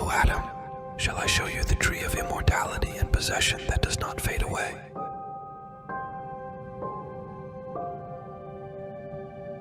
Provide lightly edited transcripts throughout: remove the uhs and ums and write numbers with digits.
O Adam, shall I show you the tree of immortality and possession that does not fade away?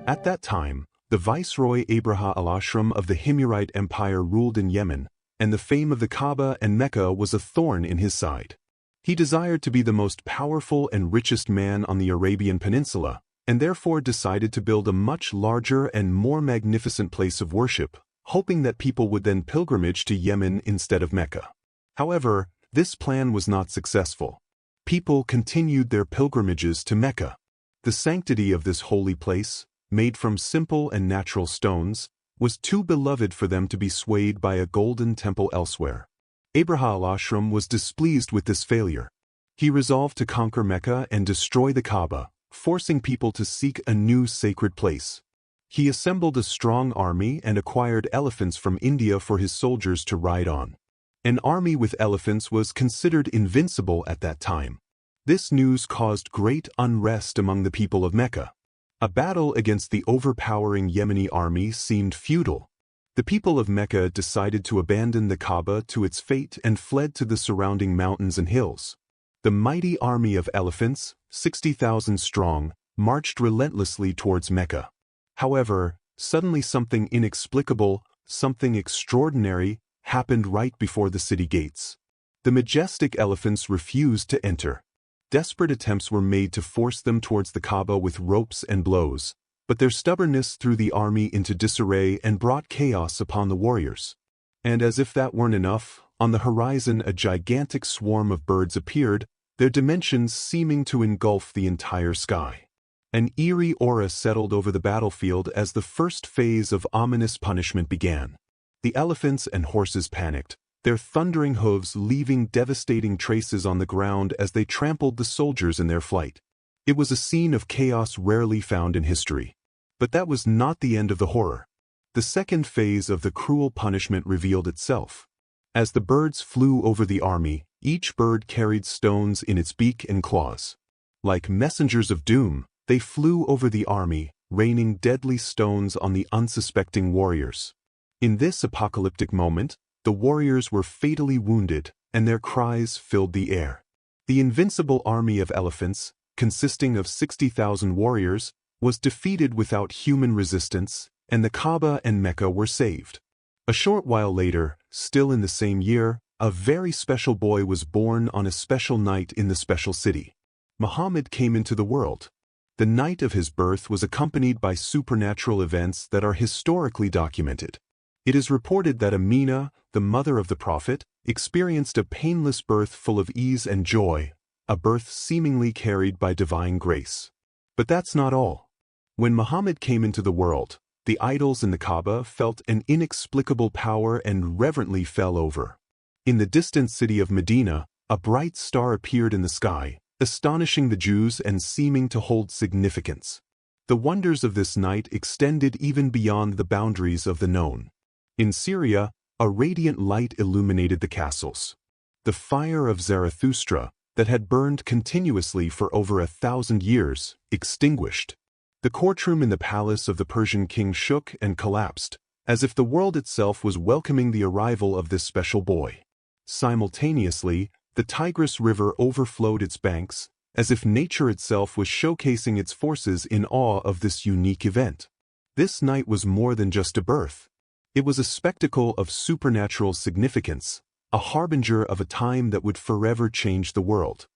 At that time, the viceroy Abraha al-Ashram of the Himyarite Empire ruled in Yemen, and the fame of the Kaaba and Mecca was a thorn in his side. He desired to be the most powerful and richest man on the Arabian Peninsula, and therefore decided to build a much larger and more magnificent place of worship, hoping that people would then pilgrimage to Yemen instead of Mecca. However, this plan was not successful. People continued their pilgrimages to Mecca. The sanctity of this holy place, made from simple and natural stones, was too beloved for them to be swayed by a golden temple elsewhere. Abraha al-Ashram was displeased with this failure. He resolved to conquer Mecca and destroy the Kaaba, forcing people to seek a new sacred place. He assembled a strong army and acquired elephants from India for his soldiers to ride on. An army with elephants was considered invincible at that time. This news caused great unrest among the people of Mecca. A battle against the overpowering Yemeni army seemed futile. The people of Mecca decided to abandon the Kaaba to its fate and fled to the surrounding mountains and hills. The mighty army of elephants, 60,000 strong, marched relentlessly towards Mecca. However, suddenly something inexplicable, something extraordinary, happened right before the city gates. The majestic elephants refused to enter. Desperate attempts were made to force them towards the Kaaba with ropes and blows, but their stubbornness threw the army into disarray and brought chaos upon the warriors. And as if that weren't enough, on the horizon a gigantic swarm of birds appeared, their dimensions seeming to engulf the entire sky. An eerie aura settled over the battlefield as the first phase of ominous punishment began. The elephants and horses panicked, their thundering hooves leaving devastating traces on the ground as they trampled the soldiers in their flight. It was a scene of chaos rarely found in history. But that was not the end of the horror. The second phase of the cruel punishment revealed itself. As the birds flew over the army, each bird carried stones in its beak and claws. Like messengers of doom, they flew over the army, raining deadly stones on the unsuspecting warriors. In this apocalyptic moment, the warriors were fatally wounded, and their cries filled the air. The invincible army of elephants, consisting of 60,000 warriors, was defeated without human resistance, and the Kaaba and Mecca were saved. A short while later, still in the same year, a very special boy was born on a special night in the special city. Muhammad came into the world. The night of his birth was accompanied by supernatural events that are historically documented. It is reported that Amina, the mother of the Prophet, experienced a painless birth full of ease and joy, a birth seemingly carried by divine grace. But that's not all. When Muhammad came into the world, the idols in the Kaaba felt an inexplicable power and reverently fell over. In the distant city of Medina, a bright star appeared in the sky, astonishing the Jews and seeming to hold significance. The wonders of this night extended even beyond the boundaries of the known. In Syria, a radiant light illuminated the castles. The fire of Zarathustra, that had burned continuously for over 1,000 years, extinguished. The courtroom in the palace of the Persian king shook and collapsed, as if the world itself was welcoming the arrival of this special boy. Simultaneously, the Tigris River overflowed its banks, as if nature itself was showcasing its forces in awe of this unique event. This night was more than just a birth. It was a spectacle of supernatural significance, a harbinger of a time that would forever change the world.